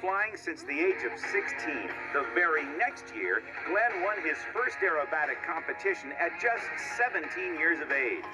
flying since the age of 16. The very next year, Glenn won his first aerobatic competition at just 17 years of age.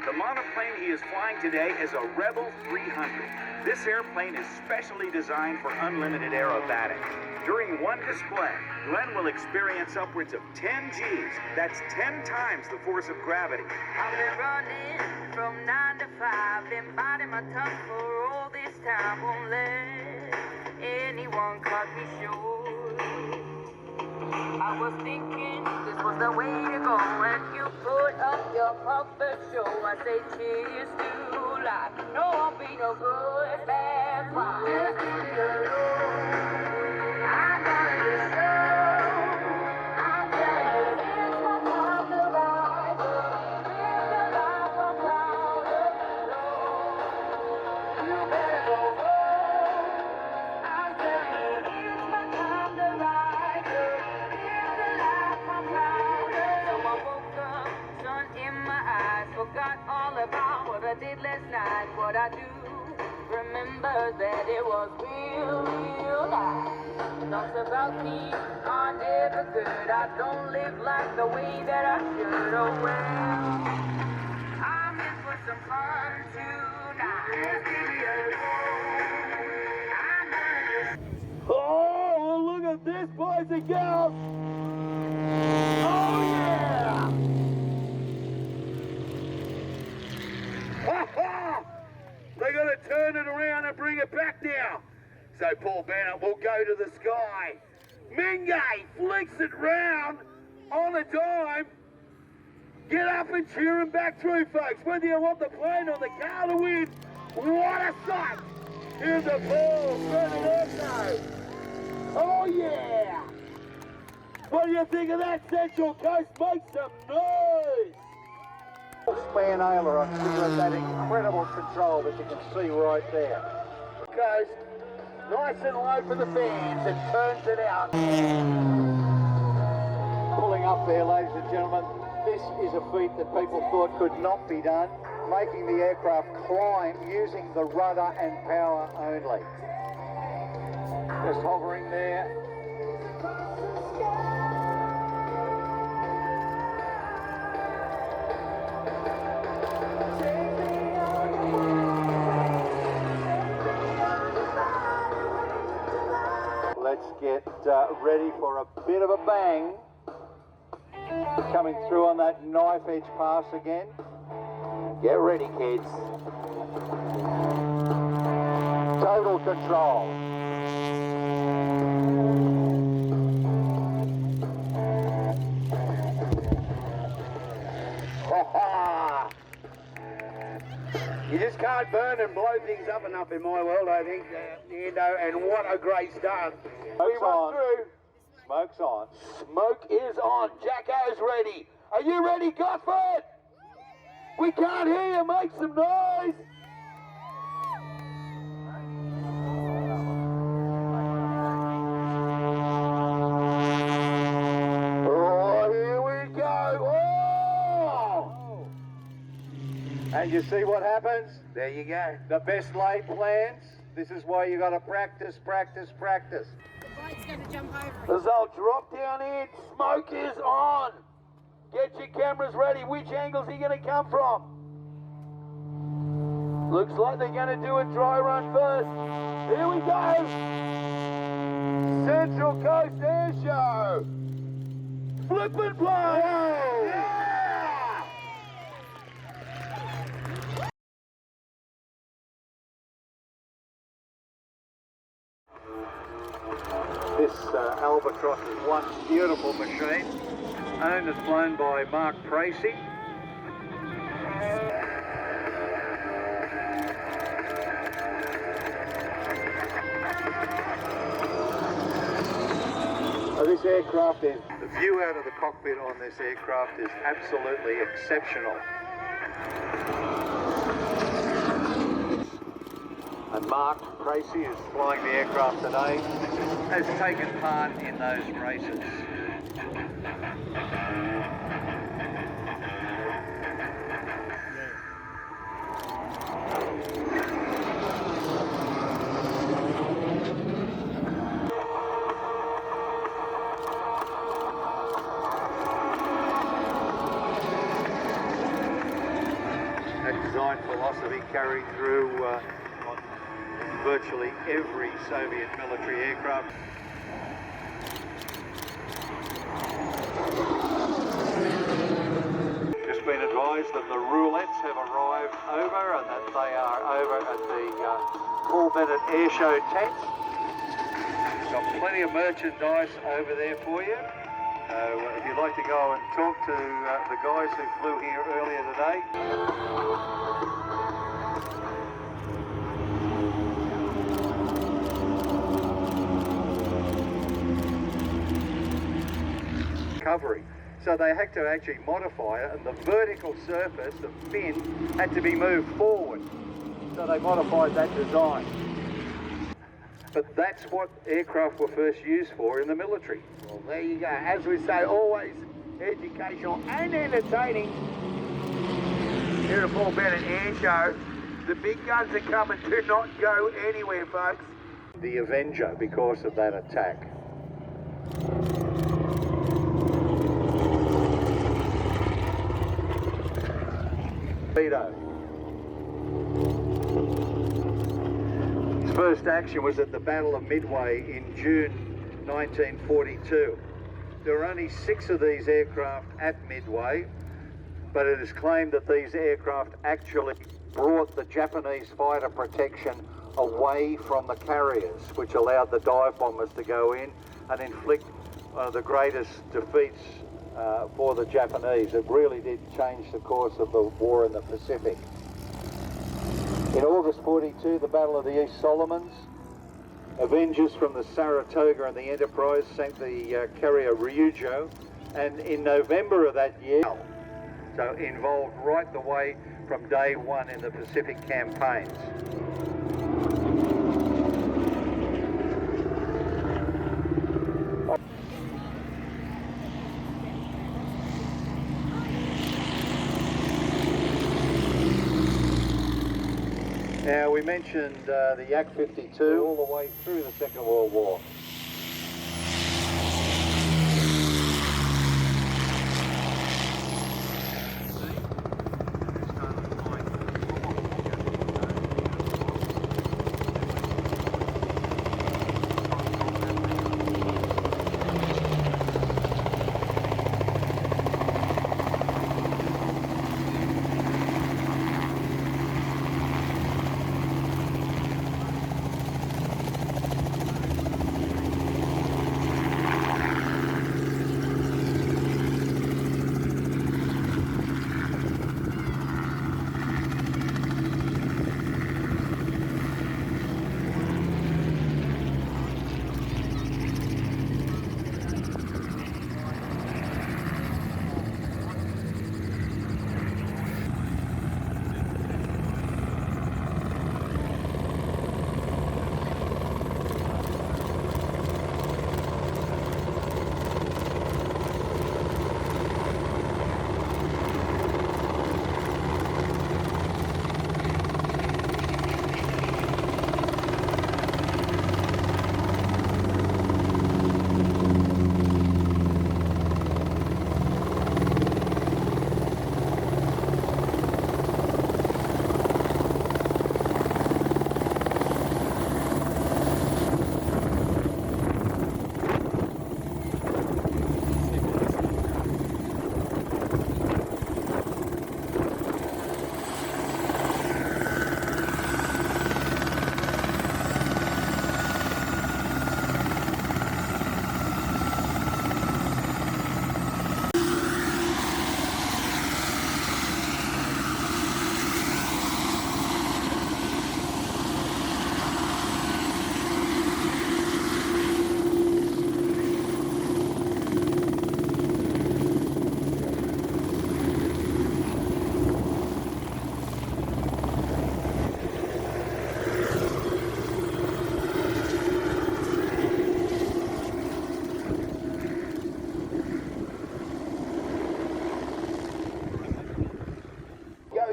The monoplane he is flying today is a Rebel 300. This airplane is specially designed for unlimited aerobatics. During one display, Glenn will experience upwards of 10 Gs. That's 10 times the force of gravity. I've been running from 9 to 5, been biting my tongue for all this time. Won't let anyone cut me short. I was thinking this was the way to go, and you put up your puppet show. I say cheers to life. No, I'll be no good, bad ride. Just leave me alone. I'm gonna be slow. I'm telling you, it's my time to rise up. Live the life I'm proud of. You better go home. I'm telling you, it's my time to rise up. Live the life I'm proud of. So I woke up, sun in my eyes, forgot all about what I did last night. What I do, remember that it was real, real nice. Thoughts about me are never good. I don't live like the way that I should. Oh well, I'm in for some fun tonight. Just leave me alone. Oh, look at this, boys and girls! Oh yeah! Ha ha! They're gonna turn it around and bring it back now. So Paul Bennett will go to the sky. Mingay flicks it round on a dime. Get up and cheer him back through, folks. Whether you want the plane or the car to win, what a sight! Here's the ball, Bennet and Oh yeah! What do you think of that, Central Coast? Make some noise! Span aileron, with that incredible control that you can see right there. Coast, nice and low for the fans, and turns it out. Pulling up there, ladies and gentlemen, this is a feat that people thought could not be done, making the aircraft climb using the rudder and power only. Just hovering there. Let's get ready for a bit of a bang. Coming through on that knife edge pass again. Get ready, kids. Total control. You just can't burn and blow things up enough in my world, I think, and what a great start. Smoke's on. Smoke's on. Smoke is on. Jacko's ready. Are you ready, Gosford? We can't hear you. Make some noise. Oh, here we go. Oh! And you see what happens? There you go. The best laid plans. This is why you got to practice, practice, practice. It's going to jump over. As they'll drop down in, smoke is on. Get your cameras ready. Which angles are you going to come from? Looks like they're going to do a dry run first. Here we go. Central Coast Airshow. Flip and play. Yeah! This Albatross is one beautiful machine, owned and flown by Mark Tracy. This aircraft is, the view out of the cockpit on this aircraft is absolutely exceptional. And Mark Tracy is flying the aircraft today, has taken part in those races. design philosophy carried through on virtually every Soviet military aircraft. Just been advised that the roulettes have arrived over and that they are over at the Paul Bennet Airshow tent. Got plenty of merchandise over there for you. If you'd like to go and talk to the guys who flew here earlier today. Recovery. So they had to actually modify it, and the vertical surface, the fin, had to be moved forward. So they modified that design. But that's what aircraft were first used for in the military. Well, there you go. As we say, always educational and entertaining. Here at Paul Bennet Airshow, the big guns are coming. Do not go anywhere, folks. The Avenger, because of that attack. Torpedo. His first action was at the Battle of Midway in June 1942. There were only 6 of these aircraft at Midway, but it is claimed that these aircraft actually brought the Japanese fighter protection away from the carriers, which allowed the dive bombers to go in and inflict one of the greatest defeats for the Japanese. It really did change the course of the war in the Pacific. In August 42, the Battle of the East Solomons, Avengers from the Saratoga and the Enterprise sank the carrier Ryujo, and in November of that year, so involved right the way from day one in the Pacific campaigns. Now, we mentioned the Yak-52 all the way through the Second World War.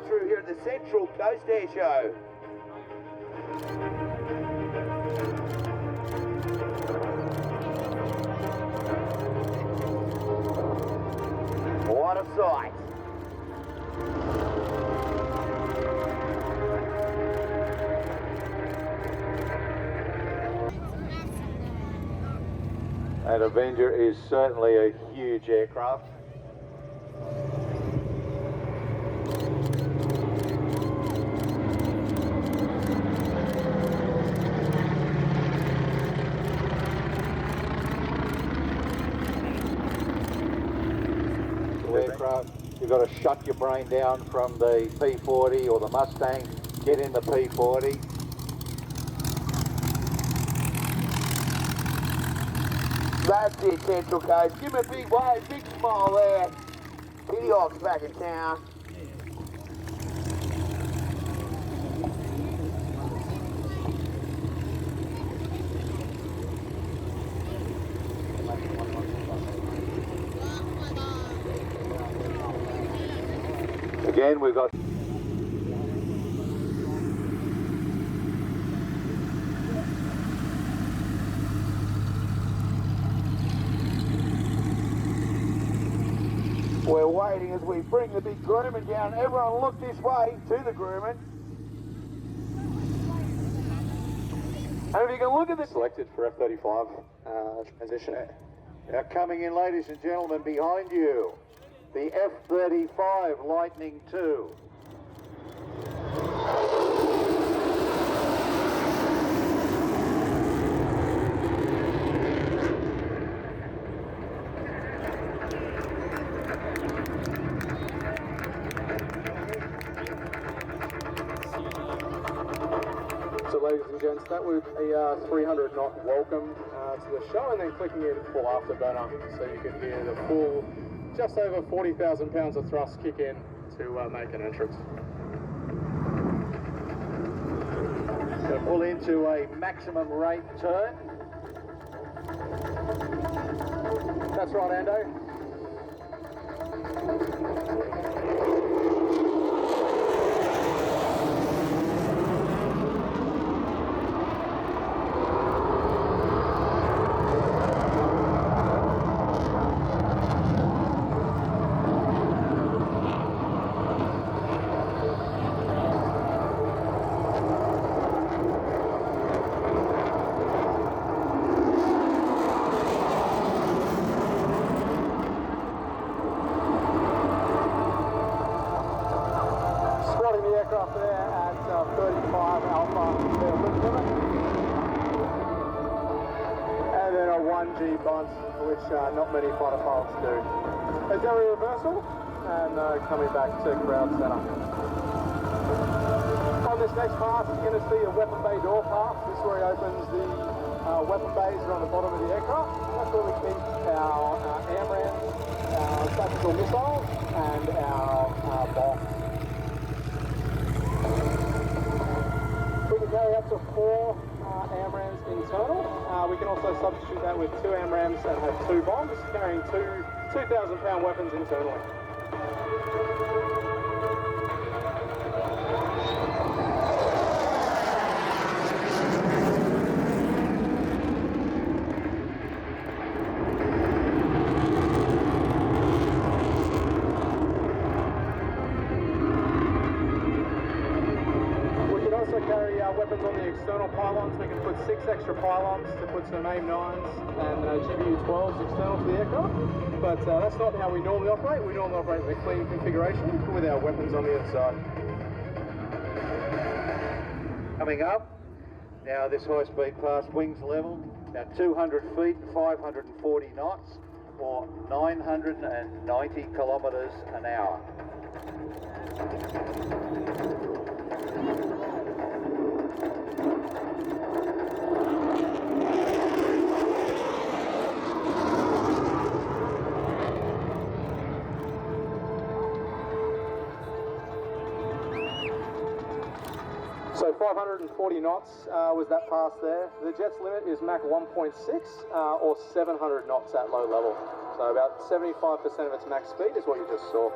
Through here at the Central Coast Airshow. What a sight. That Avenger is certainly a huge aircraft. Aircraft, you've got to shut your brain down from the P-40 or the Mustang, get in the P-40. That's it, Central Coast. Give me a big wave, big smile there. Kittyhawk's back in town. Again, we've got We're waiting as we bring the big Grumman down. Everyone look this way to the Grumman. And if you can look at this. selected for F-35 transition. Now coming in, ladies and gentlemen, behind you, the F-35 Lightning II. So ladies and gents, that was a 300 knot welcome to the show, and then clicking in full afterburner so you can hear the full just over 40,000 pounds of thrust kick in to make an entrance. So pull into a maximum rate turn. That's right, Ando. Bunt, which not many fighter pilots do. Auxiliary reversal, and coming back to ground center. On this next pass, you're going to see a weapon bay door pass. This is where he opens the weapon bays are on the bottom of the aircraft. That's where we keep our AMRAAMs, our tactical missiles, and our bombs. We can carry up to 4 AMRAAMs internal. We can also substitute that with 2 AMRAAMs and have 2 bombs, carrying 2,000 pound weapons internally. Weapons on the external pylons. We can put 6 extra pylons to put some AIM-9s and GBU-12s external to the aircraft, but that's not how we normally operate. We normally operate in a clean configuration with our weapons on the inside. Coming up, now this high-speed pass, wings level, now 200 feet, 540 knots, or 990 kilometres an hour. So 540 knots was that pass there. The jet's limit is Mach 1.6 or 700 knots at low level. So about 75% of its max speed is what you just saw.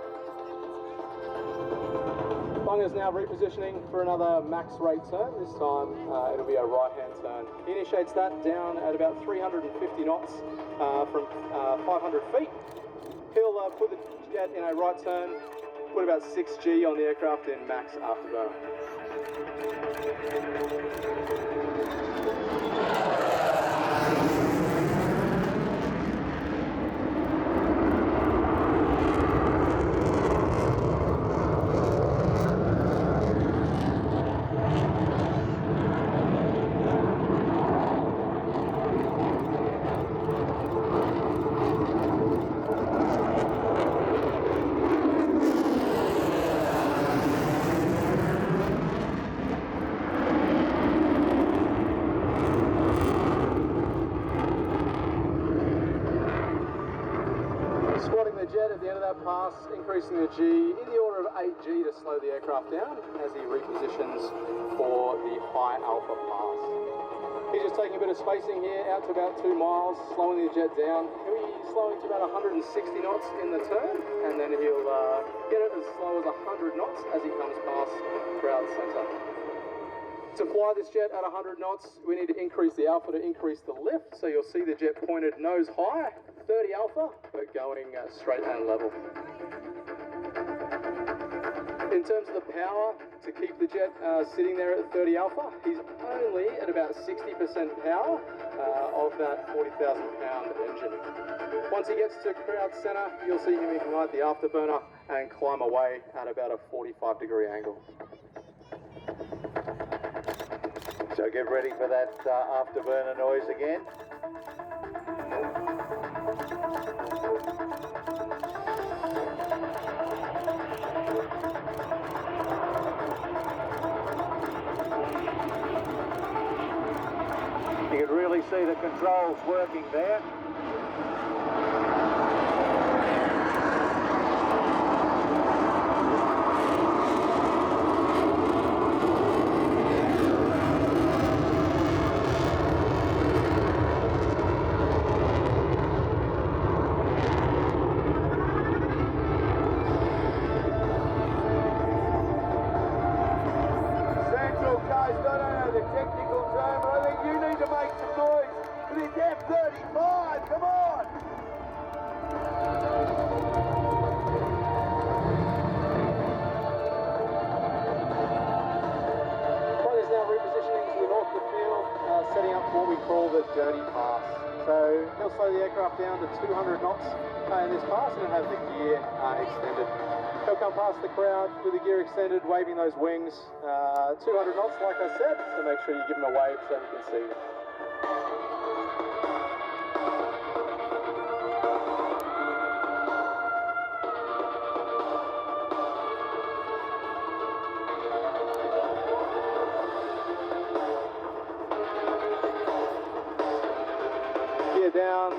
Bung is now repositioning for another max rate turn. This time it'll be a right-hand turn. He initiates that down at about 350 knots from 500 feet. He'll put the jet in a right turn, put about 6G on the aircraft in max afterburner. Squatting the jet at the end of that pass, increasing the G in the order of 8 G to slow the aircraft down as he repositions for the high alpha pass. He's just taking a bit of spacing here out to about 2 miles, slowing the jet down. He'll be slowing to about 160 knots in the turn, and then he'll get it as slow as 100 knots as he comes past crowd center. To fly this jet at 100 knots, we need to increase the alpha to increase the lift, so you'll see the jet pointed nose high, 30 alpha, but going straight and level. In terms of the power, to keep the jet sitting there at 30 alpha, he's only at about 60% power of that 40,000 pound engine. Once he gets to crowd center, you'll see him ignite the afterburner and climb away at about a 45-degree angle. So get ready for that afterburner noise again. You can really see the controls working there. Central Coast, I don't know the technical term, but I think you need to make some noise for this F-35, come on! Flight is now repositioning to the north of the field, setting up what we call the dirty pass. So he'll slow the aircraft down to 200 knots in this pass and have the gear extended. He'll come past the crowd with the gear extended, waving those wings. 200 knots, like I said, so make sure you give him a wave so you can see them. Gear down,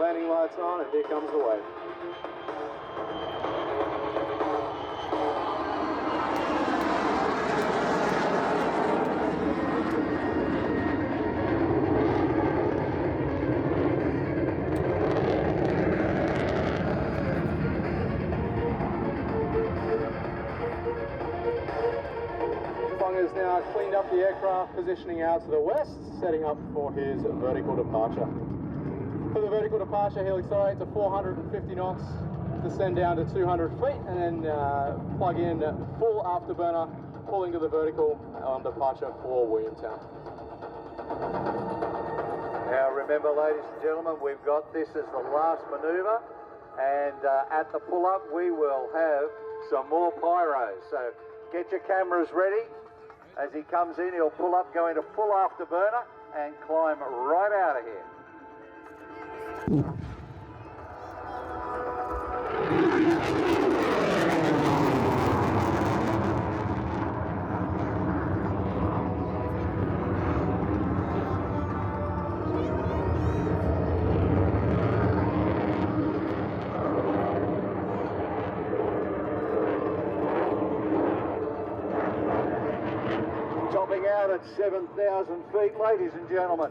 landing lights on, and here comes the wave. Has now cleaned up the aircraft, positioning out to the west, setting up for his vertical departure. For the vertical departure, he'll accelerate to 450 knots, descend down to 200 feet, and then plug in full afterburner, pulling to the vertical on departure for Williamtown. Now remember, ladies and gentlemen, we've got this as the last manoeuvre, and at the pull-up we will have some more pyros. So get your cameras ready. As he comes in, he'll pull up, go into full afterburner, and climb right out of here. Topping out at 7,000 feet, ladies and gentlemen.